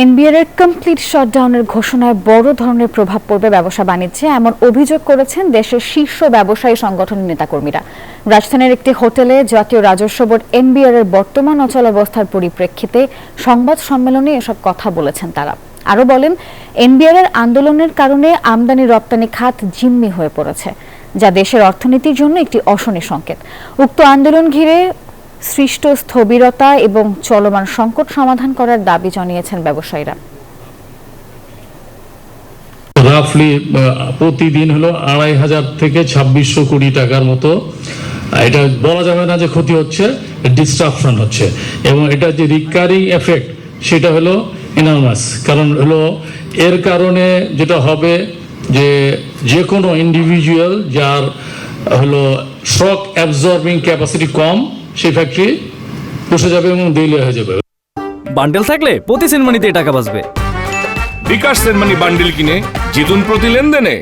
NBR এর complete শাটডাউনের ঘোষণায় বড় ধরনের প্রভাব পড়বে ব্যবসা বাণিজ্যে এমন অভিযোগ করেছেন দেশের শীর্ষ ব্যবসায়ী সংগঠনের নেতাকর্মীরা। রাজধানীর একটি হোটেলে জাতীয় রাজস্ব বোর্ড এনবিআর এর বর্তমান অচলাবস্থার পরিপ্রেক্ষিতে সংবাদ সম্মেলনে এসব কথা বলেছেন তারা। আরও বলেন, এনবিআর এর আন্দোলনের কারণে আমদানি রপ্তানি খাত জিম্মি হয়ে পড়েছে, যা দেশের অর্থনীতির জন্য একটি অশনি সংকেত। উক্ত আন্দোলন ঘিরে সৃষ্ট স্থবিরতা এবং চলমান সংকট সমাধান করার দাবি জানিয়েছেন ব্যবসায়ীরা। রাফলি প্রতিদিন হলো ২৫০০ থেকে ২৬০০ কোটি টাকার মতো, এটা বলা যাবে না যে ক্ষতি হচ্ছে, ডিস্ট্রাকশন হচ্ছে, এবং এটা যে রিকারিং এফেক্ট সেটা হলো এনর্মাস। কারণ হলো এর কারণে যেটা হবে যে কোনো ইন্ডিভিজুয়াল যার হলো শক অ্যাবজর্বিং ক্যাপাসিটি কম, সেই ফ্যাক্টরি বসে যাবে এবং দেউলিয়া হয়ে যাবে। বান্ডেল থাকলে প্রতি সেনমানিতে টাকা বাঁচবে। বিকাশ সেনমানি বান্ডেল কিনে জিতুন প্রতি লেনদেনে।